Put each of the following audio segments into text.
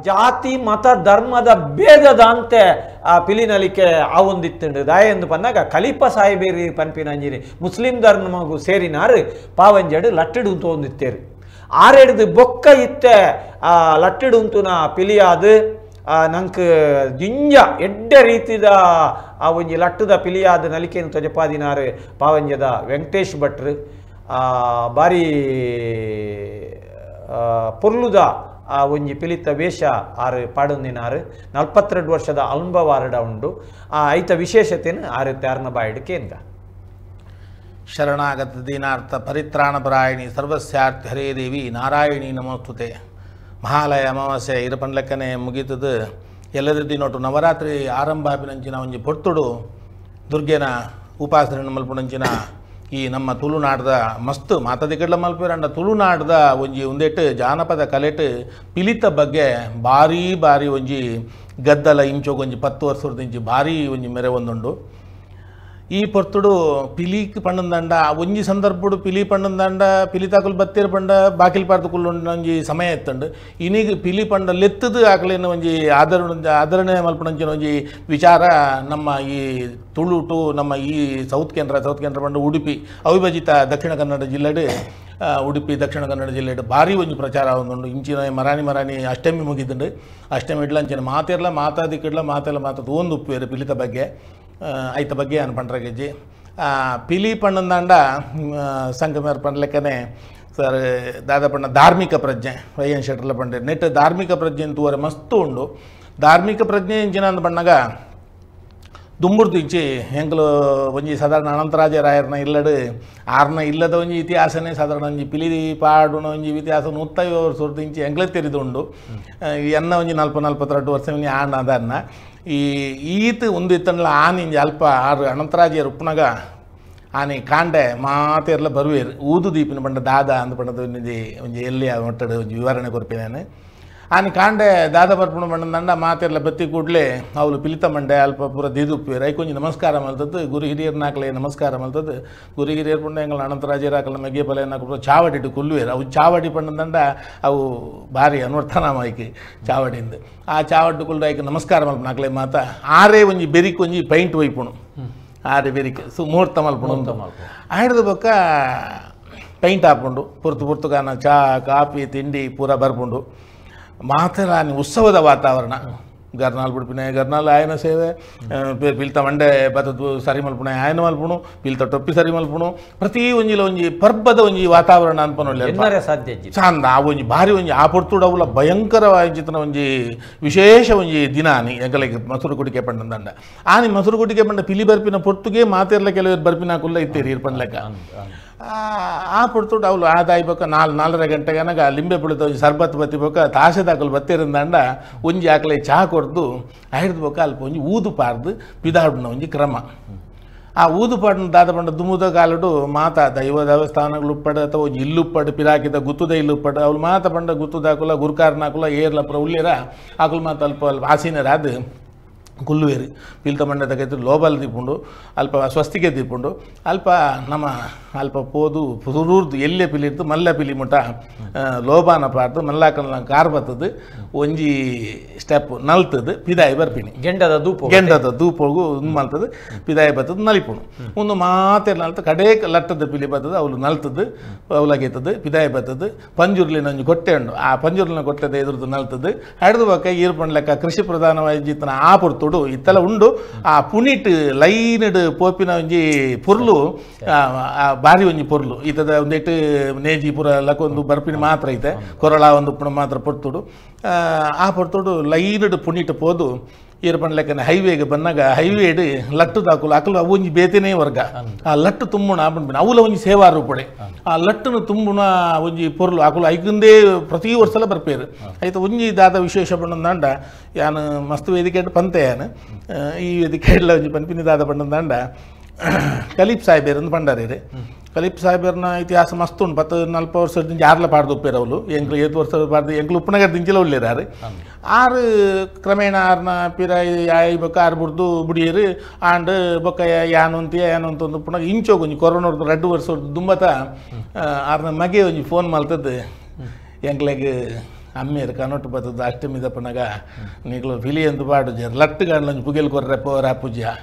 ಜಾತಿ ಮತ ಧರ್ಮದ ಭೇದದಂತೆ ಪಿಲಿನಲಿಕೆ ಆವೊಂದಿತ್ತುಂಡು ದಾಯೆಂದು ಪಂದಾಗ ಖಲೀಫಾ ಸಾಹಿಬೇರಿ ಪನ್ಪಿನಂಜಿರಿ ಮುಸ್ಲಿಂ ಧರ್ಮಗೂ ಸೇರಿನಾರು ಪಾವಂಜಡು ಲಟ್ಟಡು ತೋಂದಿತ್ತೇರು ಆರೆಡ್ದು ಬೊಕ್ಕ ಇತ್ತೆ ಲಟ್ಟಡು ಉಂತುನ ಪಿಲಿಯಾದು ನಂಗೆ ಜಿಂಜ ಎಡ್ಡೆ ರೀತಿದ ಒಂಜಿ ಲಟ್ಟದ ಪಿಲಿಯಾದ ನಲಿಕೆಯನ್ನು ತೊಜಪಾದಿನಾರು ಪಾವಂಜದ ವೆಂಕಟೇಶ್ ಭಟ್ರು ಬಾರಿ ಪೊರ್ಲುದ ಒಂಜಿ ಪಿಲಿತ ವೇಷ ಆರು ಪಾಡೊಂದಿನಾರು 42 ವರ್ಷದ ಅನುಭವ ಆರಡ ಉಂಡು ಐತ ವಿಶೇಷತೆಯನ್ನು ಆರು ತ್ಯಾರ್ನ ಬಾಯಿಡು ಕೇಂದ್ರ ಶರಣಾಗತ ದೀನಾರ್ಥ ಪರಿತ್ರಾಣಪರಾಯಣಿ ಸರ್ವಸ್ಯಾರ್ಥ ಹರೇ ದೇವಿ ನಾರಾಯಣಿ ನಮೋಸ್ತುತೆ ಮಹಾಲಯ ಅಮಾವಾಸ್ಯೆ ಇರಪಂಡ್ಲೆಕ್ಕನೆ ಮುಗೀತದು ಎಲ್ಲರದ್ದು ನೋಟು ನವರಾತ್ರಿ ಆರಂಭ ಆಪಿನಂಚಿನ ಒಂಜಿ ಪೊರ್ತುಡು ದುರ್ಗೆನ ಉಪಾಸನೆ ಮಲ್ಪುನಂಚಿನ ಈ ನಮ್ಮ ತುಳುನಾಡದ ಮಸ್ತ್ ಮಾತಾದಿಕಡ್ಲ ಮಲ್ಪಿರಂಡ ತುಳುನಾಡದ ಒಂಜಿ ಒಂದೆಟ್ಟು ಜಾನಪದ ಕಲೆಟ್ ಪಿಲಿತ ಬಗ್ಗೆ ಭಾರಿ ಒಂಜಿ ಗದ್ದಲ ಇಂಚೋಗ ಒಂಜಿ 10 ವರ್ಷದ ಇಂಚಿ ಭಾರಿ ಒಂಜಿ ಮೆರೆ ಒಂದುಂಡು ಈ ಪೊರ್ತುಡು ಪಿಲಿಕ್ ಪಂಡಂದಂಡ ಒಂಜಿ ಸಂದರ್ಭಡು ಪಿಲಿ ಪಂಡಂದಂಡ ಪಿಲಿತಾಕುಲು ಬತ್ತೇರು ಪಂಡ ಬಾಕಿಲ್ ಪಾರ್ದುಕುಲು ಒಂಜಿ ಸಮಯ ಎತ್ತಂಡು ಇನ್ನೀಗ ಪಿಲಿ ಪಂಡ ಲೆತ್ತದು ಆಕಲೇನು ಒಂಜಿ ಆದರಣೆ ಮಲ್ಪಣಂಚಿನ ಒಂಜಿ ವಿಚಾರ ನಮ್ಮ ಈ ತುಳು ಟು ನಮ್ಮ ಈ ಸೌತ್ ಕೇಂದ್ರ ಪಂಡ ಉಡುಪಿ ಅವಿಭಜಿತ ದಕ್ಷಿಣ ಕನ್ನಡ ಜಿಲ್ಲೆಡು ಉಡುಪಿ ದಕ್ಷಿಣ ಕನ್ನಡ ಜಿಲ್ಲೆಡು ಭಾರಿ ಒಂಜಿ ಪ್ರಚಾರ ಒಂದುಂಡು ಇಂಚಿನ ಮರಾಣಿ ಅಷ್ಟಮಿ ಮುಗಿದುಂಡು ಅಷ್ಟಮಿ ಇಡ್ಲ ಅಂಚಿನ ಮಾತೆರ್ಲ ಮಾತಾದಿಕ್ಕಿಡ್ಲ ಮಾತದು ಒಂದು ಉಪ್ಪೇರು ಪಿಲಿತ ಬಗ್ಗೆ ಐತ ಬಗ್ಗೆ ಏನು ಪಂಡ್ರಗೆಜ್ಜಿ ಪಿಲಿ ಪಣ್ಣಂದಾಂಡ ಸಂಗಮೇರ್ ಪಂಡ್ಲೆಕ್ಕನೆ ಸರ್ ದಾದಾಪಣ್ಣ ಧಾರ್ಮಿಕ ಪ್ರಜ್ಞೆ ವೈಎನ್ ಶೆಟ್ರಲ್ಲ ಪಂಡೆ ನೆಟ್ ಧಾರ್ಮಿಕ ಪ್ರಜ್ಞೆ ಅಂತೂವರೆ ಮಸ್ತು ಉಂಡು ಧಾರ್ಮಿಕ ಪ್ರಜ್ಞೆ ಇಂಚಿನ ಅಂದ ಪಣ್ಣಗ ದುಂಬುರ್ದು ಇಂಚಿ ಹೆಂಗ್ಲು ಒಂಜಿ ಸಾಧಾರಣ ಅನಂತರಾಜರಾಯರ್ನ ಇಲ್ಲಡು ಆರ್ನ ಇಲ್ಲದ ಒಂಜಿ ಇತಿಹಾಸನೇ ಸಾಧಾರಣ ಒಂಜಿ ಪಿಲಿ ಪಾಡುನ ಒಂಜಿ ಇತಿಹಾಸ 150 ವರ್ಷದ ಇಂಚಿ ಹೆಂಗ್ಲೆ ತೆರಿದುಂಡು ಎನ್ನ ಒಂಜಿ 40-42 ವರ್ಷ ಆಣ ಅದನ್ನ ಈತ ಒಂದು ಇತ್ತಂಡ್ಲ ಆನಿಂಜಿ ಅಲ್ಪ ಆರು ಅನಂತರಾಜರು ಉಪ್ಪುನಗ ಆನೆ ಕಾಂಡೆ ಮಾತೆರ್ಲ ಬರುವೇರು ಊದು ದೀಪಿನ ಬಂಡ ದಾದ ಅಂದ ಪಂಡದ ಒಂಜಿ ಎಲ್ಲಿ ಒಟ್ಟಡು ಒಂಜಿ ವಿವರಣೆ ಕೊರ್ಪಿನೇನು ಆನೆ ಕಾಂಡೆ ದಾದ ಬರ್ಪುಣ ಬಂಡದಂಡ ಮಾತೆರ್ಲ ಬತ್ತಿ ಕೂಡಲೇ ಅವಳು ಪಿಲಿತ ಮಂಡೆ ಅಲ್ಪ ಪೂರ ದಿದುಪ್ಪೇರು ಐಕೊಂಜಿ ನಮಸ್ಕಾರ ಮಲ್ತದ್ದು ಗುರು ಹಿರಿಯರ್ನಾಕಲೆ ನಮಸ್ಕಾರ ಮಲ್ತದ್ದು ಗುರು ಹಿರಿಯರ್ ಪಂಡ ಎಂಗಳ ಅನಂತರಾಜರಾಕಲ ಮೆಗ್ಗೆ ಪಲೆ ನಾಲ್ಕು ಚಾವಡಿಟ್ಟು ಕೊಲ್ಲುವೇರು ಅವು ಚಾವಡಿ ಪಂಡದಂಡ ಅವು ಭಾರಿ ಅನ್ವರ್ಥನ ಮೈಕಿ ಚಾವಡಿಂದ ಆ ಚಾವಡ್ಡು ಕುಲ್ಲು ಐಕೆ ನಮಸ್ಕಾರ ಮಲ್ಪ ನಾಕಲೆ ಮಾತ ಆರೇ ಒಂಜಿ ಬೆರಿಕ್ ಒಂಜಿ ಪೈಂಟ್ ವೈಪುಣು ಆರೆ ಬೆರಿಕೆ ಮುಹೂರ್ತ ಮಲ್ಪುಣು ಆಯ್ದು ಬೊಕ್ಕ ಪೈಂಟ್ ಹಾಕೊಂಡು ಪುರ್ತುಗಾನ ಚಾ ಕಾಫಿ ತಿಂಡಿ ಪೂರ ಬರ್ಪುಂಡು ಮಾತರಾನಿ ಉತ್ಸವದ ವಾತಾವರಣ ಗರ್ನಾಲ್ ಬಿಡ್ಪಿನ ಗರ್ನಾಲ್ ಆಯನ ಸೇವೆ ಪಿಲ್ತ ಮಂಡೆ ಬತ್ತದು ಸರಿ ಮಲ್ಪುಣೆ ಆಯನ ಮಲ್ಪುಣು ಪಿಲ್ತ ಟೊಪ್ಪಿ ಸರಿ ಮಲ್ಪುಣು ಪ್ರತಿ ಒಂಜಿಲ ಒಂಜಿ ಪರ್ಬದ ಒಂಜಿ ವಾತಾವರಣ ಅನ್ಪನೊಳ್ಳೆ ಸಾಧ್ಯ ಚಂದ ಆ ಒಂಜಿ ಭಾರಿ ಒಂಜಿ ಆ ಪೊರ್ತುಡವುಲ ಭಯಂಕರವಾಗಿನ ಒಂಜಿ ವಿಶೇಷ ಒಂಜಿ ದಿನಾನಿ ಎಂಕಲಿಗೆ ಮಸೂರು ಕುಡಿಕೆ ಪಂಡಂದಂಡ ಆನಿ ಮಸೂರು ಕುಡಿಕೆ ಪಂಡ ಪಿಲಿ ಬರ್ಪಿನ ಪೊರ್ತುಗೆ ಮಾತೆರ್ಲ ಕೆಲವರು ಬರ್ಪಿನ ಕುಲ್ಲ ಇತ್ತೀರಿ ಇರ್ಪನ್ಲೆಕ್ಕ ಆ ಪುಡ್ತುಡು ಅವಳು ಆದಾಯ ಬೊಕ್ಕ 4-4:30 ಗಂಟೆಗನಗ ಲಿಂಬೆ ಬಿಡುತ್ತ ಒಂಜಿ ಸರ್ಬತ್ ಬತ್ತಿ ಬೊಕ್ಕ ತಾಸೆದಾಕಲು ಬತ್ತೇರಿಂದಂಡ ಒಂಜಿ ಆಕಲೆ ಚಹಾ ಕೊಡ್ದು ಹಿಡ್ದು ಬೊಕ್ಕ ಅಲ್ಪ ಒಂಜಿ ಊದು ಪಾರ್ದು ಪಿದಾಡ್ನ ಒಂಜಿ ಕ್ರಮ ಆ ಊದು ಪಾಡ್ನ ದಾದ ಪಂಡ ದುಮುದ ಕಾಲುಡು ಮಾತಾ ದೈವ ದೇವಸ್ಥಾನಗಳು ಉಪ್ಪಡ ಅಥವಾ ಒಂಜಿ ಇಲ್ಲು ಉಪ್ಪಡು ಪಿರಾಕಿದ ಗುತ್ತುದ ಇಲ್ಲು ಉಪ್ಪಡು ಅವಳು ಮಾತ ಪಂಡ ಗುತ್ತುದಾಕುಲ ಗುರುಕಾರ್ನಾಕುಲ ಏರ್ಲ ಪುರ ಉಳ್ಳಿರ ಆಕುಲು ಮಾತು ಅಲ್ಪ ಆಸೀನರಾದು ಕುಲ್ಲುವೇರಿ ಪಿಲ್ತ ಮಂಡೆ ತಗೈತು ಲೋಬಲ್ ದೀಪುಂಡು ಅಲ್ಪ ಸ್ವಸ್ತಿಗೆ ದೀಪುಂಡು ಅಲ್ಪ ನಮ್ಮ ಅಲ್ಪ ಪೋದು ಸುರೂರ್ದು ಎಲ್ಲೆ ಪಿಲಿರ್ದು ಮಲ್ಲ ಪಿಲಿ ಮುಟ ಲೋಬಾನ ಪಾರ್ದು ಮಲ್ಲಾಕಲ್ನ ಕಾರ್ ಬತ್ತದು ಒಂಜಿ ಸ್ಟೆಪ್ ನಲ್ತದು ಪಿದಾಯಿ ಬರ್ಪಿನಿ ಗೆಂಡದ ದೂಪೋಗು ಮಲ್ತದು ಪಿದಾಯಿ ಬತ್ತದು ನಲಿಪುಣು ಒಂದು ಮಾತೆ ನಲ್ತ ಕಡೇ ಲಟ್ಟದ ಪಿಲಿ ಬರ್ತದೆ ಅವಳು ನಲ್ತದು ಅವಲಾಗೈತದು ಪಿದಾಯಿ ಬರ್ತದು ಪಂಜುರ್ಲಿ ನಂಜು ಕೊಟ್ಟೆ ಉಂಡು ಆ ಪಂಜುರ್ಲಿನ ಕೊಟ್ಟದ ಎದುರ್ದು ನಲ್ತದು ಹಡ್ದು ಬಕ್ಕ ಈರ್ಪಂಡ್ ಲೆಕ್ಕ ಕೃಷಿ ಪ್ರಧಾನವಾಗಿನ ಆ ಪುರ್ತು ಇತ್ತಲ ಉಂಡು ಆ ಪುಣಿಟ್ ಲೈನಡ್ ಪೋಪಿನ ಒಂಜಿ ಪೊರ್ಲು ಬಾರಿ ಒಂಜಿ ಪೊರ್ಲು ಈತದ ಒಂದೆಟ್ಟು ನೇಜಿ ಪುರ ಲಕ್ಕೊಂದು ಬರ್ಪಿನ ಮಾತ್ರ ಐತೆ ಕೊರಳ ಒಂದು ಪುಣ ಮಾತ್ರ ಪೊರ್ತುಡು ಆ ಪೊರ್ತುಡು ಲೈನಡ್ ಪುಣಿಟ್ ಪೋದು ಈರ್ಪಂಡ್ ಲೆಕ್ಕನ ಹೈವೇಗೆ ಬಂದಾಗ ಹೈವೇಡ್ ಲಟ್ಟು ದಾಕುಲು ಅಕಲು ಅವು ಒಂಜಿ ಬೇತೆನೇ ವರ್ಗ ಆ ಲಟ್ಟು ತುಂಬುಣ ಆಪಣ್ಣ ಅವಲ ಒಂಜಿ ಸೇವಾ ರೂಪಡೆ ಆ ಲಟ್ಟನು ತುಂಬುಣ ಒಂಜಿ ಪೊರ್ಲು ಅಕಲು ಐಕಂದೇ ಪ್ರತಿ ವರ್ಷಲ ಬರ್ಪೇರು ಆಯ್ತು ಒಂಜಿ ದಾದ ವಿಶೇಷ ಪಂಡಂದಾಂಡ ಯಾನು ಮಸ್ತ್ ವೇದಿಕೆ ಪಂತೆ ಯಾನು ಈ ವೇದಿಕೆ ಒಂಜಿ ಪನ್ಪಿನಿ ದಾದ ಪಂಡಂದಾಂಡ ಖಲೀಫ್ ಸಾಹೇಬೇರು ಪಂಡಾರೇರು ಖಲೀಫ್ ಸಾಹೇಬರ್ನ ಇತಿಹಾಸ ಮಸ್ತ್ ಉಂಟು 40 ವರ್ಷದಿಂದ ಯಾರ್ಲ ಪಾಡ್ದು ಉಪ್ಪೇರು ಅವಳು ಎಂಕ್ಲು 7 ವರ್ಷದ ಪಾಡ್ದು ಎಂಕ್ಲು ಉಪ್ಪನಗರ ದಿಂಚಿಲ ಉಳ್ಳೇರಾರು ಆರು ಕ್ರಮೇಣ ಆರ್ನ ಪಿರ ಆಯ್ ಬೊಕ್ಕ ಆರು ಬುಡ್ದು ಬುಡಿಯರು ಆಂಡ್ ಬೊಕ್ಕ ಯಾನು ಅಂತ ಒಂದು ಪುನಃ ಇಂಚೋಗಿ ಒಂಜಿ ಕೊರೋನಾ 2 ವರ್ಷದ ದುಂಬತ ಆರ್ನ ಮಗೆ ಒಂಜಿ ಫೋನ್ ಮಲ್ತದ್ದು ಎಂಕ್ಲೆಗ್ ಅಮ್ಮೇರು ಕನೊಟ್ಟು ಬರ್ತದ ಅಷ್ಟಮಿ ದಪ್ಪನಾಗ ನೀಗಳು ಪಿಲಿ ಎಂದು ಪಾಡು ಜರ್ ಲಟ್ಟು ಗಾಡ್ಲಂಜು ಪುಗೆಲ್ ಕೊರ್ರೆ ಪೋರ ಪೂಜ್ಯ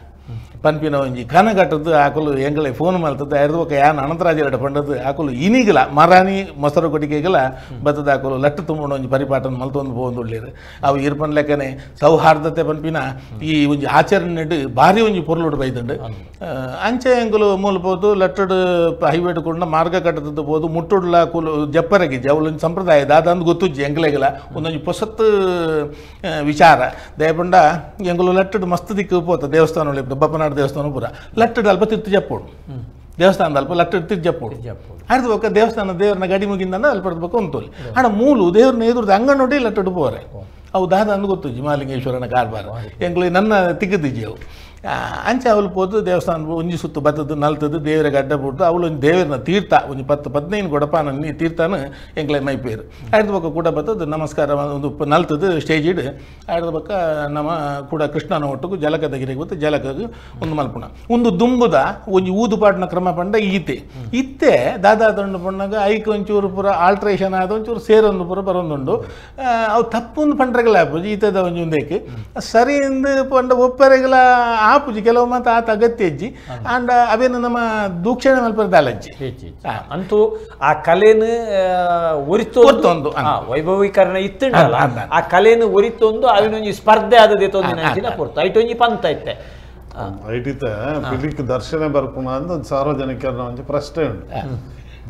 ಪನ್ಪಿನ ಒಂಜಿ ಕನಗಟ್ಟದ್ದು ಆಕಲು ಎಂಗಳೇ ಫೋನ್ ಮಾಡ್ತದ್ದು ಐರ್ದೋಕ ಯಾನ್ ಅನಂತರಾಜರ ಪಂಡದ್ದು ಆಕಲು ಇನಿಗಲ ಮರಾನಿ ಮೊಸರು ಕೊಟ್ಟಿಗೆಗಲ ಬತ್ತದ ಆಕಲು ಲಟ್ಟು ತುಂಬೋಣ ಒಂಜಿ ಪರಿಪಾಠನ ಮಲ್ತೊಂದು ಹೋಗ್ಲಿರು ಅವು ಇರ್ಪನ್ ಲೆಕ್ಕನೆ ಸೌಹಾರ್ದತೆ ಪನ್ಪಿನ ಈ ಒಂಜಿ ಆಚರಣೆ ಭಾರಿ ಒಂಜಿ ಪೊರ್ಲುಡು ಬೈದಂಡು ಅಂಚೆ ಎಂಕುಲು ಮೂಲಪೋದು ಲಟ್ಟಡು ಹೈವೇಡ್ ಕೊಂಡ ಮಾರ್ಗ ಕಟ್ಟದ್ದು ಪೋದು ಮುಟ್ಟುಡ್ಲ ಕುಲು ಜಪ್ಪರಗಿಜ್ಜಿ ಅವಳೊಂದು ಸಂಪ್ರದಾಯ ದಾದಂದು ಗೊತ್ತುಜ್ಜಿ ಎಂಗ್ಲೆಗಲ ಒಂದೊಂಜಿ ಪೊಸತ್ತು ವಿಚಾರ ದಯಪಂಡ ಎಂಕುಲು ಲಟ್ಟಡು ಮಸ್ತ್ ದಿಕ್ಕು ಪೋತ ದೇವಸ್ಥಾನ ಬಪ್ಪನಾಡು ದೇವಸ್ಥಾನ ಪೂರ ಲಟ್ಟಡು ಅಲ್ಪ ತಿರ್ತು ಜಪ್ಪೋಡು ದೇವಸ್ಥಾನದ ಅಲ್ಪ ಲಟ್ಟಡು ತಿರ್ತು ಜಪ್ಪೋಡು ಆಡ್ದು ಬೊಕ್ಕ ದೇವಸ್ಥಾನ ದೇವ್ರನ್ನ ಗಡಿ ಮುಗಿಂದ ಅಲ್ಪಡ್ದು ಬೊಕ್ಕ ಉಂತೋಲಿ ಆಡ ಮೂಲು ದೇವ್ರನ್ನ ಎದುರ್ದು ಅಂಗ ನೋಡಿ ಲಟ್ಟಡು ಪೋರೆ ಅವು ದಾದ ಅಂದು ಗೊತ್ತು ಮಹಾಲಿಂಗೇಶ್ವರನ ಕಾರ್ಬಾರ ಎಂಗ್ಳು ನನ್ನ ತಿಕ್ಕದಿಜ್ಜಿ ಅವು ಅಂಚೆ ಅವಳು ಪೋದು ದೇವಸ್ಥಾನ ಒಂಜಿ ಸುತ್ತು ಬತ್ತದ್ದು ನಲ್ತದ್ದು ದೇವರಿಗೆ ಅಡ್ಡ ಬಿಟ್ಟು ಅವಳು ಒಂದು ದೇವರನ್ನ ತೀರ್ಥ ಒಂದು 10-15 ಕೊಡಪಾನ ನೀ ತೀರ್ಥನ ಎಂಕ್ಲೆ ಮೈಪೇರು ಆಯ್ದ ಬಕ್ಕ ಕೂಡ ಬತ್ತದ್ದು ನಮಸ್ಕಾರ ಒಂದು ನಲ್ತದ್ದು ಸ್ಟೇಜ್ ಇಡು ಆಯ್ದ ಬಕ್ಕ ನಮ್ಮ ಕೂಡ ಕೃಷ್ಣನ ಒಟ್ಟಿಗೂ ಜಲಕದಗಿರಿಗೆ ಗೊತ್ತು ಜಲಕಗೆ ಒಂದು ಮಲ್ಪುಣ ಒಂದು ದುಂಬುದ ಒಂಜಿ ಊದುಪಾಟ್ನ ಕ್ರಮ ಪಂಡ ಇತ್ತೆ ದಾದಾ ತಂಡು ಪಣ್ಣಾಗ ಐಕ್ ಒಂಚೂರು ಪೂರ ಆಲ್ಟ್ರೇಷನ್ ಆದ ಒಂಚೂರು ಸೇರೊಂದು ಪೂರ ಬರೋಂದುಂಡು ಅವು ತಪ್ಪೊಂದು ಪಂಡ್ರೆಗಳ ಆಪುಜಿ ಈತದ ಒಂಜಿ ಒಂದೇಕೆ ಸರಿ ಎಂದು ಪಂಡ ಒಪ್ಪರೆಗಳ ಆಪುಜಿ ಕೆಲವು ಮಾತು ಆತ ಅಗತ್ಯ ಅಜ್ಜಿ ಅಂಡ್ ಅವೇನು ನಮ್ಮ ದೂಕ್ಷಣೆ ಮಲ್ಪರದಾಲಜ್ಜಿ ಅಂತೂ ಆ ಕಲೆನು ಒರಿತೊಂದು ವೈಭವೀಕರಣ ಇತ್ತುಂಟಲ್ಲ ಆ ಕಲೆನು ಒರಿತೊಂದು ಅವಿನೊಂಜಿ ಸ್ಪರ್ಧೆ ಆದದೆ ತೊಂದಿನ ಪೂರ್ತ ಐಟೊಂಜಿ ಪಂತ ಐತೆ ಐಟಿತೆ ಪಿಲಿಕ್ ದರ್ಶನ ಬರ್ಪುಣ ಅಂದ ಒಂದು ಸಾರ್ವಜನಿಕರನ್ನ ಒಂಜಿ ಪ್ರಶ್ನೆ ಉಂಟು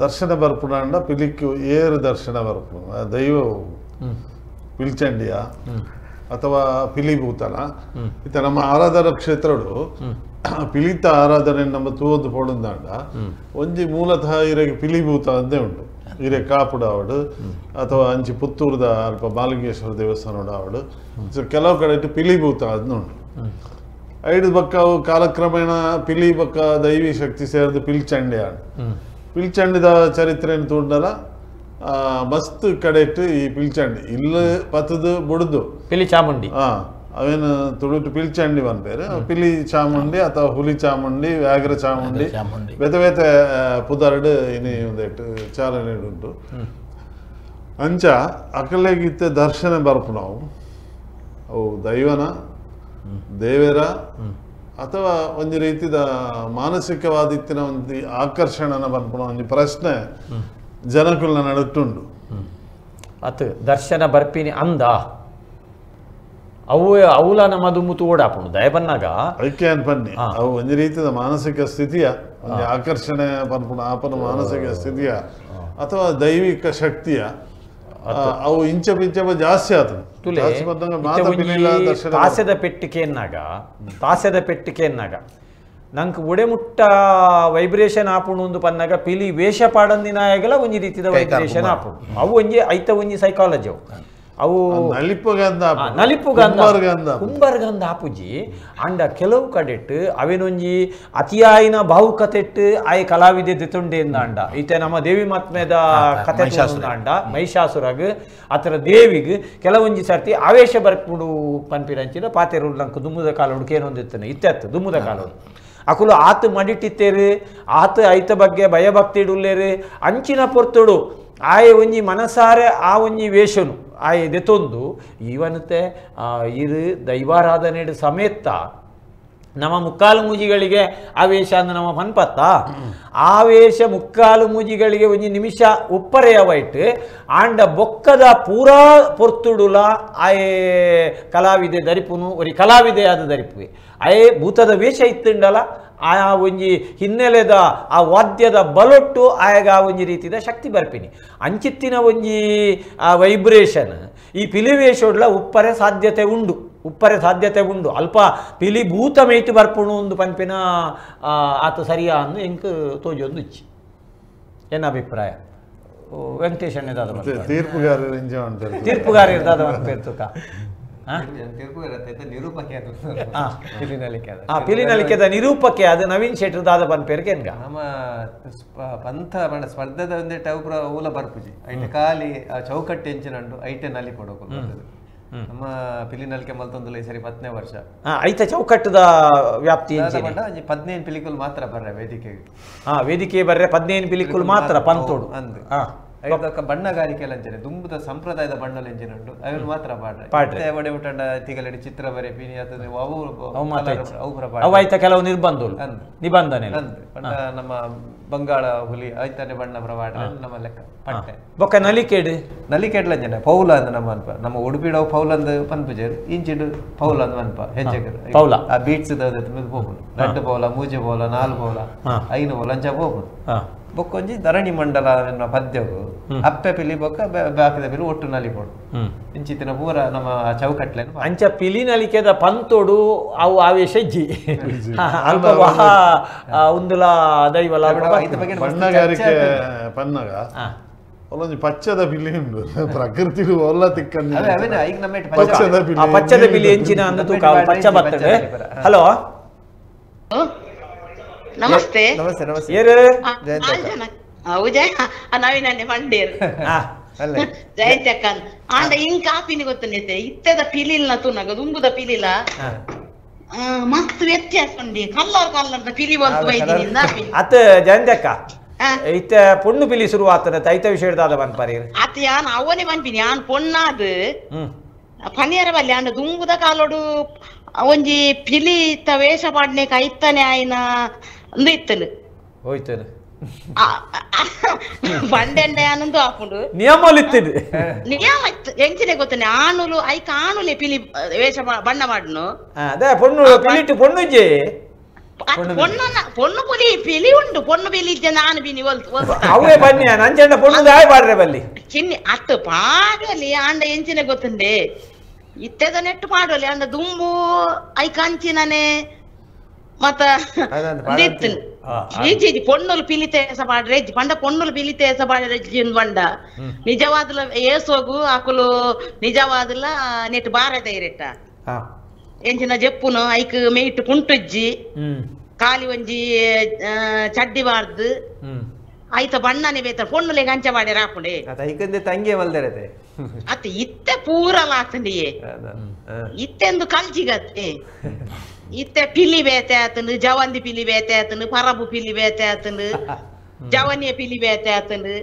ದರ್ಶನ ಬರ್ಪುಣ ಅಂಡ ಪಿಲಿಕ್ ಏರು ದರ್ಶನ ಬರ್ಪುಣ ದೈವ ಪಿಲ್ಚಂಡಿಯ ಅಥವಾ ಪಿಲಿಭೂತನ ಇತ್ತ ನಮ್ಮ ಆರಾಧನಾ ಕ್ಷೇತ್ರಡು ಪಿಲಿತ ಆರಾಧನೆ ನಮ್ಮ ತೂವೊಂದು ಪೋಡುಂದಾಂಡ ಒಂಜಿ ಮೂಲತಃ ಇರೆಗೆ ಪಿಲಿಭೂತ ಅಂದೇ ಉಂಟು ಇರೆ ಕಾಪುಡ ಆವಡು ಅಥವಾ ಅಂಚಿ ಪುತ್ತೂರ್ದ ಅಲ್ಪ ಮಹಾಲಿಂಗೇಶ್ವರ ದೇವಸ್ಥಾನೋಡ ಆವಡು ಕೆಲವು ಕಡೆ ಇಟ್ಟು ಪಿಲಿಭೂತ ಅಂದ್ ಉಂಟು ಐದು ಬಕ್ಕ ಅವು ಕಾಲಕ್ರಮೇಣ ಪಿಲಿ ಬಕ್ಕ ದೈವಿ ಶಕ್ತಿ ಸೇರಿದು ಪಿಲ್ಚಂಡಿ ಆಡು ಪಿಲ್ಚಂಡಿದ ಚರಿತ್ರೆ ತೂಂಡಲ ಮಸ್ತ್ ಕಡೆ ಇಟ್ಟು ಈ ಪಿಲ್ಚಂಡಿ ಇಲ್ಲ ಪತ್ತದು ಬುಡ್ದು ಪಿಲಿ ಚಾಮುಂಡಿ ಅವೇನು ತುಳುಟು ಪಿಲ್ಚಂಡಿ ಬಂದ್ಪೇರು ಪಿಲಿ ಚಾಮುಂಡಿ ಅಥವಾ ಹುಲಿ ಚಾಮುಂಡಿ ವ್ಯಾಘ್ರ ಚಾಮುಂಡಿ ಬೇತೆ ಬೇತೆ ಪುದರ್ಡು ಇನಿ ಒಂದೇಟು ಚಾಲನೆ ಉಂಟು ಅಂಚ ಅಕಲೆಗಿತ್ತೆ ದರ್ಶನ ಬರ್ಪು ನಾವು ಅವು ದೈವನ ದೇವರ ಅಥವಾ ಒಂದು ರೀತಿದ ಮಾನಸಿಕವಾದಿತ್ತಿನ ಒಂದು ಆಕರ್ಷಣನ ಬರ್ಪುಣ ಒಂದು ಪ್ರಶ್ನೆ ಜನಕುಲ್ನ ನಡುತ್ತುಂಡು ಅತ್ ದರ್ಶನ ಬರ್ಪಿನಿ ಅಂದ ಅವು ಅವಲ ನಮ್ಮದು ಮುತು ಓಡಾಪುಂಡು ದಯ ಬನ್ನಾಗ ಐಕ್ಯ ಅನ್ಪನ್ನಿ ಅವು ಒಂದು ರೀತಿಯ ಮಾನಸಿಕ ಸ್ಥಿತಿಯ ಒಂದು ಆಕರ್ಷಣೆ ಬರ್ಪುಣ ಆಪನ ಮಾನಸಿಕ ಸ್ಥಿತಿಯ ಅಥವಾ ದೈವಿಕ ಶಕ್ತಿಯ ಅವು ಇಂಚ ಪಿಂಚ ಜಾಸ್ತಿ ಆತನು ತಾಸೆದ ಪೆಟ್ಟಿಗೆಯನ್ನಾಗ ನಂಗೆ ಒಡೆಮುಟ್ಟ ವೈಬ್ರೇಷನ್ ಆಪುಂಡು ಒಂದು ಪನ್ನಾಗ ಪಿಲಿ ವೇಷ ಪಾಡಂದಿನಾಯಗಲ ಒಂಜಿ ರೀತಿದ ವೈಬ್ರೇಷನ್ ಆಪುಂಡು ಅವು ಒಂಜಿ ಐತ ಒಂಜಿ ಸೈಕಾಲಜಿ ಅವು ಕುಂಬರ್ಗಂಧ ಆಪುಜಿ ಅಂಡ ಕೆಲವು ಕಡೆಟ್ ಅವೇನೊಂಜಿ ಅತಿಯಾಯಿನ ಭಾವುಕತೆಟ್ ಆಯ್ ಕಲಾವಿದೆ ದಿತುಂಡೆಂದ ಅಂಡ ಈತೆ ನಮ್ಮ ದೇವಿ ಮಾತ್ಮೆದ ಕತೆ ಅಂಡ ಮಹಿಷಾಸುರಗ್ ಅತರ ದೇವಿಗ್ ಕೆಲವೊಂಜಿ ಸರ್ತಿ ಆವೇಶ ಬರ್ಪುಡು ಪನ್ಪಿರಂಚಿನ ಪಾತೆರು ನಂಗೆ ದುಮ್ಮುದ ಕಾಲ ಹುಡುಕೇನೊಂದಿತ್ತನೆ ಇತ್ತೆತ್ತು ದುಮ್ಮುದ ಕಾಲ ಅಕುಲು ಆತು ಮಡಿಟ್ಟಿತ್ತೇರು ಆತು ಐತ ಬಗ್ಗೆ ಭಯಭಕ್ತಿ ಇಡುಲ್ಲೇರು ಅಂಚಿನ ಪೊರ್ತುಡು ಆಯೆ ಒಂಜಿ ಮನಸಾರೆ ಆ ಒಂಜಿ ವೇಷನು ಆಯೆ ದೆತೊಂದು ಇವನತೆ ಇದು ದೈವಾರಾಧನೆ ಸಮೇತ ನಮ್ಮ ಮುಕ್ಕಾಲು ಮೂಜಿಗಳಿಗೆ ಆವೇಶ ಅಂದ್ರೆ ನಮ್ಮ ಪನ್ಪತ್ತ ಆವೇಶ ಮುಕ್ಕಾಲು ಮೂಜಿಗಳಿಗೆ ಒಂಜಿ ನಿಮಿಷ ಉಪ್ಪರೆಯವೈಟ್ ಆಂಡ ಬೊಕ್ಕದ ಪೂರಾ ಪೊರ್ತುಡುಲ ಆಯೆ ಕಲಾವಿದೆ ದರಿಪುನು ಒರಿ ಕಲಾವಿದೆ ಆದ ದರಿಪುವೆ ಆಯೆ ಭೂತದ ವೇಷ ಇತ್ತುಂಡಲ ಆ ಒಂಜಿ ಹಿನ್ನೆಲೆದ ಆ ವಾದ್ಯದ ಬಲೊಟ್ಟು ಆಯಾಗ ಒಂಜಿ ರೀತಿದ ಶಕ್ತಿ ಬರ್ಪಿನಿ ಅಂಚಿತ್ತಿನ ಒಂಜಿ ವೈಬ್ರೇಷನ್ ಈ ಪಿಲಿವೇಷೋಡ್ಲ ಉಪ್ಪರೆ ಸಾಧ್ಯತೆ ಉಂಡು ಅಲ್ಪ ಪಿಲಿ ಭೂತ ಮೇಯ್ತು ಬರ್ಪುಣು ಒಂದು ಪನ್ಪಿನ ಆತ ಸರಿಯಾ ಅಂದು ಎಂಕ್ ತೋಜೊಂದು ಇಚ್ಚಿ ಏನ ಅಭಿಪ್ರಾಯ ವೆಂಕಟೇಶ್ ತೀರ್ಪುಗಾರ ಇರ್ದಾದ ಪೇರ್ತುಕ ಪಿಲಿನಲಿಕೆದ ನಿರೂಪಕ್ಕೆ ಅದು ನವೀನ್ ಶೆಟ್ಟಿ ದಾದ ಪನ್ ಪೇರ್ಗೆ ನಮ್ಮ ಪಂಥ ಸ್ಪರ್ಧೆದ ಒಂದೇ ಟೌಪ್ರ ಊಲ ಬರ್ಪುಜಿ ಐಟೆ ಖಾಲಿ ಚೌಕಟ್ಟು ಎಂಚಿನಂಡು ಐಟೆ ನಲಿ ಕೊಡೋಕು ನಮ್ಮ ಪಿಲಿನಲಿಕೆ ಮಲ್ತೊಂದು ಸರಿ 10ನೇ ವರ್ಷ ಐತ ಚೌಕಟ್ಟದ ವ್ಯಾಪ್ತಿ 15 ಪಿಲಿಕುಲ್ ಮಾತ್ರ ಬರ್ರೆ ವೇದಿಕೆಗೆ ವೇದಿಕೆ ಬರ್ರೆ 15 ಪಿಲಿಕುಲ್ ಮಾತ್ರ ಪಂತೋಡು ಅಂದು ಐದಕ್ಕ ಬಣ್ಣಗಾರಿಕೆ ಅಂಚನೆ ದುಂಬುದ ಸಂಪ್ರದಾಯದ ಬಣ್ಣಲ ಎಂಜಿನ ಉಂಟು ಅವನು ಮಾತ್ರ ಪಾಡ್ರೆ ಬಡೆ ಉಂಟಂಡ ತಿಗಲಡಿ ಚಿತ್ರ ಬರೆ ಪಿನಿ ಅತದೆ ಅವು ಆಯ್ತ ಕೆಲವು ನಿಬಂಧನೆ ನಮ್ಮ ಬಂಗಾಳ ಹುಲಿ ಐತಾನೆ ಬಣ್ಣ ಪ್ರವಾಡ್ರೆ ನಮ್ಮ ಲೆಕ್ಕ ಪಟ್ಟೆ ಬೊಕ್ಕ ನಲಿಕೇಡ್ಲ ಅಂಜನೆ ಪೌಲ ಅಂದ ನಮ್ಮ ಉಡುಪಿಡವು ಪೌಲ ಅಂದ ಪನ್ಪುಜರ್ ಇಂಚಿಡು ಪೌಲ ಅಂದ ಮನ್ಪ ಹೆಜ್ಜೆಗರ್ ಪೌಲ ಆ ಬೀಟ್ಸ್ ಹೋಗುದು ರಡ್ಡು ಪೌಲ ಮೂಜೆ ಪೌಲ 4 ಪೌಲ 5 ಪೌಲ ಅಂಚ ಹೋಗುದು ಬೊಕ್ಕೊಂಜಿ ಧರಣಿ ಮಂಡಲ ಎನ್ನುವ ಪದ್ಯವು ಅಪ್ಪೆ ಪಿಲಿ ಬೊಕ್ಕ ಬಾಕಿದ ಪಿಲಿ ಒಟ್ಟು ನಲಿಪೋಡು ಇಂಚಿತ್ತಿನ ಪೂರ ನಮ್ಮ ಚೌಕಟ್ಲೆ ಅಂಚ ಪಿಲಿ ನಲಿಕೆದ ಪಂತೋಡು ಅವು ಆವೇಶ ಜಿ ಅಲ್ಪ ವಹ ಉಂದುಲ ದೈವಲ ಬಣ್ಣಗಾರಿಕೆ ಪನ್ನಗ ಒಲ್ಲೊಂದು ಪಚ್ಚದ ಪಿಲಿ ಉಂಡು ಪ್ರಕೃತಿ ಒಲ್ಲ ತಿಕ್ಕಂದು ಪಚ್ಚದ ಪಿಲಿ ಎಂಚಿನ ಅಂದ ತೂಕ ಪಚ್ಚ ಬರ್ತದೆ. ಹಲೋ ನಮಸ್ತೆ ನಮಸ್ತೆ ನಮಸ್ತೆ ನವೀನನ್ನೇ ಮಂಡೇರು ಜಯಂತಿ ಅಕ್ಕ ಆಂಡ ಹಿಂಗ್ ಕಾಪಿನಿ ಗೊತ್ತನೈತೆ ಇತ್ತದ ಪಿಲಿಲ್ನ ತುನಗ ದುಂಬುದ ಪಿಲಿಲ ಮಸ್ತ್ ವ್ಯತ್ಯಾಸ ಉಂಡಿ ಕಲ್ಲರ್ ಪಿಲಿ ಬಂತು ಬೈದಿನಿಂದ ಅತ್ತ ಜಯಂತಿ ಅಕ್ಕ ಇತ್ತ ಪೊಣ್ಣು ಪಿಲಿ ಶುರು ಆಗ್ತದೆ ಐತ ವಿಷಯದಾದ ಬನ್ಪಾರಿ ಅತ್ತ ಯಾನ್ ಅವನೇ ಬನ್ಪಿನಿ ಯಾನ್ ಪೊಣ್ಣಾದ ಪನಿಯರ ಬಲ್ಲಿ ಅಂಡ ದುಂಬುದ ಕಾಲೋಡು ಒಂಜಿ ಪಿಲಿ ಇತ್ತ ವೇಷ ಪಾಡ್ನೇಕ ಐತನೆ ಆಯ್ನ ಅಂದು ಇತ್ತಲು ಹೋಯ್ತದೆ ಬಂಡೆಂಡೆ ಆನಂದು ಹಾಕೊಂಡು ನಿಯಮಲ್ಲಿ ಇತ್ತಿದ್ದು ನಿಯಮ ಇತ್ತು ಎಂಚಿನೆ ಗೊತ್ತನೆ ಆನುಲು ಐಕ ಆನುಲೆ ಪಿಲಿ ವೇಷ ಬಣ್ಣ ಮಾಡ್ನು ಅದೇ ಪೊಣ್ಣು ಪಿಲಿಟ್ಟು ಪೊಣ್ಣುಜೆ ಪೊಣ್ಣು ಪುಲಿ ಪಿಲಿ ಉಂಟು ಪೊಣ್ಣು ಪಿಲಿ ಇದ್ದೆ ನಾನು ಬಿನಿ ಅವೇ ಬನ್ನಿ ನಂಚಂಡ ಪೊಣ್ಣು ದಾಯ ಪಾಡ್ರೆ ಬಲ್ಲಿ ಚಿನ್ನಿ ಅತ್ತು ಪಾಡಲಿ ಆಂಡ ಎಂಚಿನೆ ಗೊತ್ತಂಡೆ ಇತ್ತೆದ ನೆಟ್ಟು ಪಾಡಲಿ ಅಂಡ ದುಂಬು ಐಕ ಅಂಚಿನನೆ ಮತ್ತ ಈಜಿ ಪೊಣ್ಣುಲು ಪಿಲಿತೇಸ ಪಾಡ್ರೆ ಪಂಡ ಪೊಣ್ಣುಲು ಪಿಲಿತೇಸ ಪಾಡ್ರೆ ಬಂಡ ನಿಜವಾದಲ ಏಸೋಗು ಆಕುಲು ನಿಜವಾದಲ ನೆಟ್ ಬಾರದೆ ಇರೆಟ್ಟ ಎಂಚಿನ ಜಪ್ಪುನು ಐಕ್ ಮೇಯ್ಟ್ ಕುಂಟುಜ್ಜಿ ಕಾಲಿ ಒಂಜಿ ಚಡ್ಡಿ ಬಾರ್ದು ಐತ ಬಣ್ಣನೆ ಬೇತ ಪೊಣ್ಣುಲೆ ಗಂಚ ಬಾಡೆ ರಾಪುಂಡೆ ಐಕಂದೆ ತಂಗಿ ಮಲ್ದರತೆ ಅತ್ತ ಇತ್ತೆ ಪೂರಲ ಆತಂಡಿಯೇ ಇತ್ತೆಂದು ಕಲ್ಚಿಗತ್ತೆ ಇತ್ತೆ ಪಿಲಿ ಬೇತೆ ಆತಂದು ಜವಂದಿ ಪಿಲಿ ಬೇತೆ ಆತಂದು ಪರಬು ಪಿಲಿ ಬೇತೆ ಆತಂದು ಜವನಿಯ ಪಿಲಿ ಬೇತೆ ಆತಂದು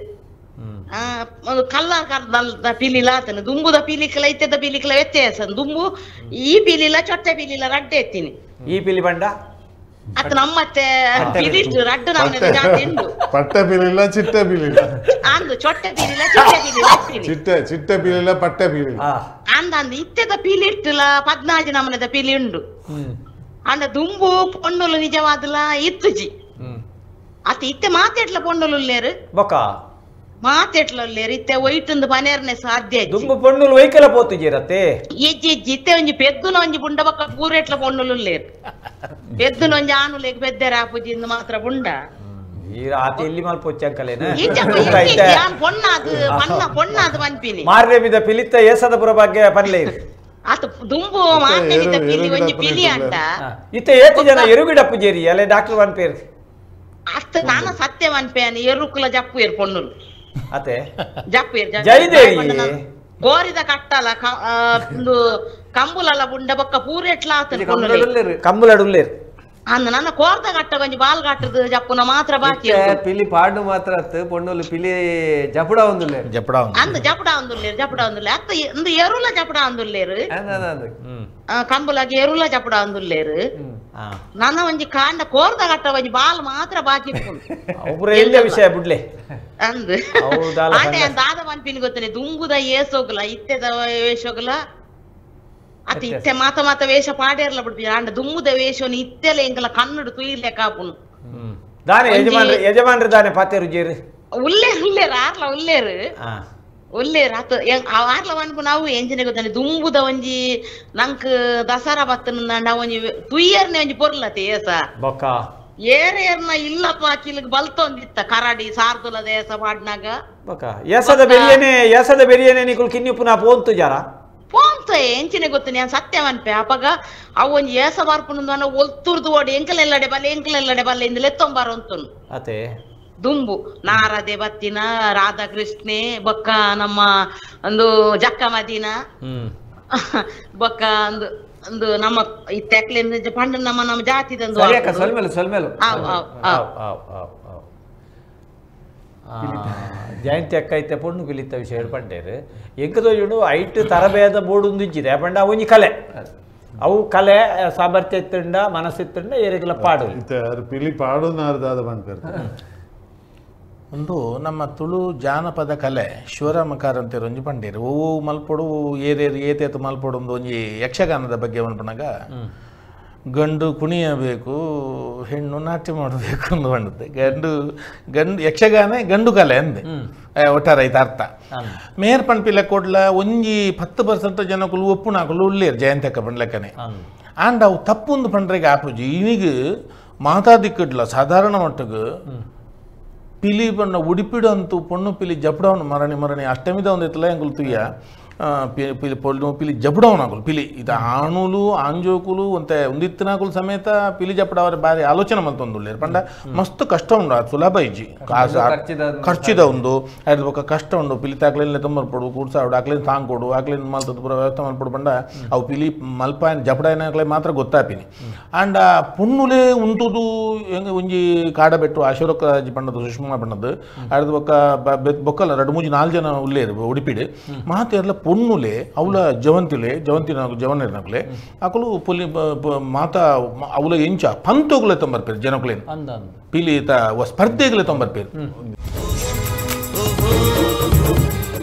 ಕಲ್ಲರ್ ಕರ್ದ ಪಿಲಿಲ ಆತನು ದುಂಬುದ ಪಿಲಿಕಲ ಇತ್ತೆದ ಪಿಲಿಕಲ ವ್ಯತ್ಯಾಸ ದುಂಬು ಈ ಪಿಲಿಲ ಚೊಟ್ಟೆ ಪಿಲಿಲ ರಡ್ಡೆ ಎತ್ತೀನಿ ಈ ಪಿಲಿ ಬಂಡ ಅತ್ತ ನಮ್ಮತ್ತೆ ಪಿಲಿಟ್ಟು ರಡ್ಡು ನಮ್ಮನೆ ಜಾತಿ ಉಂಟು ಪಟ್ಟೆ ಪಿಲಿಲ್ಲ ಚಿಟ್ಟೆ ಪಿಲಿಲ್ಲ ಅಂದು ಚೊಟ್ಟೆ ಪಿಲಿಲ ಚಿಟ್ಟೆ ಪಿಲಿಲ ಎತ್ತೀನಿ ಚಿಟ್ಟೆ ಪಿಲಿಲ್ಲ ಪಟ್ಟೆ ಪಿಲಿಲ್ಲ ಅಂದಂದು ಇತ್ತೆದ ಪಿಲಿ ಇಟ್ಟುಲ 14 ನಮ್ಮನೆದ ಪಿಲಿ ಉಂಡು ಅಂಡ ದುಂಬು ಪೊಣ್ಣುಲು ನಿಜವಾದಲ ಇತ್ತುಜಿ ಅತ್ತ ಇತ್ತೆ ಮಾತೆಟ್ಲ ಪೊಣ್ಣುಲು ಉಲ್ಲೇರು ಬೊಕ್ಕ ಮಾತೆಟ್ಲ ಉಲ್ಲೇರು ಇತ್ತೆ ಒಯ್ತಂದು ಪನೇರ್ನೆ ಸಾಧ್ಯ ದುಂಬು ಪೊಣ್ಣುಲು ವೈಕಲ ಪೋತುಜಿರತ್ತೆ ಇಜ್ಜಿ ಇತ್ತೆ ಒಂಜಿ ಪೆದ್ದುನ ಒಂಜಿ ಬುಂಡ ಬಕ್ಕ ಪೂರೆಟ್ಲ ಪೊಣ್ಣುಲು ಉಲ್ಲೇರು ಪೆದ್ದುನ ಒಂಜಿ ಆನುಲೆಗ್ ಬೆದ್ದೆರ ಆಪುಜಿಂದು ಮಾತ್ರ ಬುಂಡ ಎಲ್ಲಿ ಮಲ್ಪೊಚ್ಚಂಕಲೇನ ಪೊಣ್ಣಾದು ಪನ್ಪಿನಿ ಮಾರ್ರೆ ಮಿದ ಪಿಲಿತ್ತ ಏಸದ ಬಗ್ಗೆ ಪನ್ಲೆ ಅತ ದುಂಬು ಮಾತೆನಿದ ಪಿಲಿ ಒಂಜಿ ಪಿಲಿ ಅಂಟ ಇತ್ತೆ ಏತು ಜನ ಎರುಗಿಡಪ್ಪು ಜೇರಿ ಅಲೆ ಡಾಕ್ಟರ್ ವನ್ ಪೇರ್ ಅತ್ತ ನಾನ ಸತ್ಯ ವನ್ ಪೇನ್ ಎರುಕುಲ ಜಪ್ಪು ಏರ್ ಪೊಣ್ಣುಲು ಅತೆ ಜಪ್ಪು ಏರ್ ಜೈದೇರಿ ಗೋರಿದ ಕಟ್ಟಲ ಒಂದು ಕಂಬುಲಲ ಬುಂಡ ಬಕ್ಕ ಪೂರೆಟ್ಲ ಆತನ ಪೊಣ್ಣುಲೆ ಕಂಬುಲಡುಲ್ಲೇರ್ ಅಂದ ನನ್ನ ಕೋರ್ದ ಕಟ್ಟ ಕೊಂಚ ಬಾಲ್ ಕಟ್ಟದು ಜಪ್ಪುನ ಮಾತ್ರ ಬಾಕಿ ಪಿಲಿ ಪಾಡು ಮಾತ್ರ ಪೊಣ್ಣುಲು ಪಿಲಿ ಜಪುಡ ಒಂದುಲ್ಲೆ ಅಂದ ಜಪುಡ ಒಂದುಲ್ಲೇರು ಅತ್ತ ಒಂದು ಎರುಲ ಜಪುಡ ಒಂದುಲ್ಲೇರು ಕಂಬುಲಾಗಿ ಎರುಲ ಜಪುಡ ಒಂದುಲ್ಲೇರು ನನ್ನ ಒಂಜಿ ಕಾಂಡ ಕೋರ್ದ ಕಟ್ಟ ಒಂಜಿ ಬಾಲ್ ಮಾತ್ರ ಬಾಕಿ ವಿಷಯ ಬಿಡ್ಲೆ ಅಂದು ಆಟೆ ದಾದ ಮನ್ಪಿನ ಗೊತ್ತನೆ ದುಂಬುದ ಏಸೋಗಲ ಇತ್ತೆದ ವೇಷೋಗಲ ಅತ ಇತ್ತೆ ಮಾತ ವೇಷ ಪಾಡೇರ್ಲ ಬಿಡ್ಬಿ ಅಂಡ ದುಮ್ಮುದ ವೇಷವನ್ನು ಇತ್ತೆಲ್ಲ ಎಂಕಲ ಕನ್ನಡ ತುಯಿರ್ಲೆ ಕಾಪುನು ದಾನೆ ಯಜಮಾನ್ರ ದಾನೆ ಪಾತೆರು ಜೇರು ಉಲ್ಲೇರು ಆರ್ಲ ಉಲ್ಲೇರು ಅತ ಆರ್ಲ ಅನ್ಪು ನಾವು ಎಂಜಿನ ಗೊತ್ತಾನೆ ದುಂಬುದ ಒಂಜಿ ನಂಕ್ ದಸರಾ ಬತ್ತನ ಒಂಜಿ ತುಯ್ಯರ್ನೆ ಒಂಜಿ ಪೊರ್ಲತೆ ಏಸ ಬೊಕ್ಕ ಏರೇರ್ನ ಇಲ್ಲಪ್ಪ ಕಿಲ್ಗ್ ಬಲ್ತೊಂದಿತ್ತ ಕರಾಡಿ ಸಾರ್ದುಲ ದೇಸ ಪಾಡ್ನಾಗ ಬೊಕ್ಕ ಏಸದ ಬೆರಿಯನೆ ನಿಕುಲ್ ಕಿನ್ನಿ ಪುನಃ ಪೋಂತು ಜಾರ ಪೋಂತ ಎಂಚಿನ ಗೊತ್ತನೆ ಸತ್ಯ ಮನ್ಪೆ ಅಪಗ ಅವು ಒಂಜಿ ಏಸ ಬರ್ಪುನ ಒಲ್ತುರ್ದು ಓಡಿ ಎಂಕಲೆಲ್ಲಡೆ ಬಲ್ಲೆ ಇಂದ ಎತ್ತೊಂಬಾರ ಅಂತನು ಅತೆ ದುಂಬು ನಾರದೆ ಬತ್ತಿನ ರಾಧಾಕೃಷ್ಣೆ ಬೊಕ್ಕ ನಮ್ಮ ಒಂದು ಜಕ್ಕ ಮದಿನ ಬೊಕ್ಕ ಒಂದು ನಮ್ಮ ಈ ತೆಕ್ಲಿಂದ ಪಂಡ ನಮ್ಮ ಜಾತಿದಂದು ಜಯಂತಿ ಅಕ್ಕ ಐತೆ ಪೊಣ್ಣು ಪಿಲಿತ ವಿಷಯ ಹೇಳ್ಪಂಟೇರು ಎಂಕದೋ ಜುಡು ಐಟ್ ತರಬೇದ ಬೋರ್ಡು ಉಂದಿಜ್ಜಿದೆ ಪಂಡ ಅವು ಕಲೆ ಅವು ಕಲೆ ಸಾಮರ್ಥ್ಯ ಇತ್ತುಂಡ ಮನಸ್ಸಿತ್ತುಂಡ ಏರಿಗೆಲ್ಲ ಪಾಡು ಪಿಲಿ ಪಾಡು ನಾರ್ದಾದ ಬಂದ್ಕರ್ ಒಂದು ನಮ್ಮ ತುಳು ಜಾನಪದ ಕಲೆ ಶಿವರಾಮಕಾರ ಅಂತ ಒಂಜಿ ಪಂಡೇರು ಓ ಮಲ್ಪೊಡು ಏರೇರು ಏತೇತು ಮಲ್ಪೊಡು ಒಂದು ಒಂಜಿ ಯಕ್ಷಗಾನದ ಬಗ್ಗೆ ಅನ್ಪಣಾಗ ಗಂಡು ಕುಣಿಯಬೇಕು ಹೆಣ್ಣು ನಾಟ್ಯ ಮಾಡಬೇಕು ಅಂತ ಬಂಡುತ್ತೆ ಗಂಡು ಯಕ್ಷಗಾನ ಗಂಡು ಕಲೆ ಅಂದೆ ಒಟ್ಟಾರೆ ಐತೆ ಅರ್ಥ ಮೇರ್ ಪಂಪಿಲೆ ಕೊಡ್ಲ ಒಂಜಿ 10% ಜನಕ್ಕೂ ಒಪ್ಪುನಾಕಲು ಉಳ್ಳೇರು ಜಯಂತಕ್ಕ ಪಂಡ್ಲೆಕ್ಕನೆ ಆಂಡ್ ಅವು ತಪ್ಪೊಂದು ಪಂಡ್ರೆಗೆ ಆಪುಜಿ ಇನಿಗೆ ಮಾತಾದಿಕ್ಕಡ್ಲ ಸಾಧಾರಣ ಮಟ್ಟಕ್ಕೆ ಪಿಲಿ ಬಣ್ಣ ಉಡಿಪಿಡಂತೂ ಪೊಣ್ಣು ಪಿಲಿ ಜಪಡವನು ಮರಣಿ ಅಷ್ಟಮಿದ ಒಂದು ಎತ್ತಲ ಎಂಗುಲು ತುಯ್ಯ పిలి పొల్లు పిలి జపడం నాకులు పిలి ఇది ఆణులు ఆంజోకులు అంతే ఉందిత్తినాకులు సಮೇತ పిలి జపడవరి ಬಾರಿ ಆಲೋಚನೆ ಮಲ್ತೊಂದುಲ್ಲೇರು ಪಂಡ ಮಸ್ತ್ ಕಷ್ಟ ಉಂಡು ಅದು ಸುಲಭ ಇಜ್ಜಿ ಖರ್ಚಿದ ಉಂದು ಅದು ఒక ಕಷ್ಟ ಉಂಡು ಪಿಲಿ ತಾಕ್ಲೇನೆ ತೊಂಬರ್ಪಡು ಕೂಡ್ಸಾಡು ಆಕ್ಲೇನ್ ತಾಂಗ್ ಕೊಡು ಆಕ್ಲೇನ್ ಮಲ್ತದ ಪೂರ ವ್ಯವಸ್ಥೆ ಮಲ್ಪಡು ಪಂಡ ಅವು ಪಿಲಿ ಮಲ್ಪಾಯನ್ ಜಪಡಾಯನಾಕ್ಲೆ ಮಾತ್ರ ಗೊತ್ತಾಪಿನಿ ಅಂಡ್ ಪುಣ್ಣುಲೇ ಉಂಟುದು ಒಂಜಿ ಕಾಡಬೆಟ್ಟು ಆಶೀರ್ವಕ ಪಂಡದು ಸುಷ್ಮಾ ಪಂಡದು ಅದು ఒక బొక్కల 2-3-4 ಜನ ಉಲ್ಲೇರು ಉಡಿಪಿಡಿ ಮಾತೆರ್ಲ పొన్నులే అవుల జవంతినకులే అకులు పులి మాత అవుల ఎంచ పంతోగులే తొంబర్పేరు జనకులే పిలి స్పర్ధేగులే తొంబర్పేరు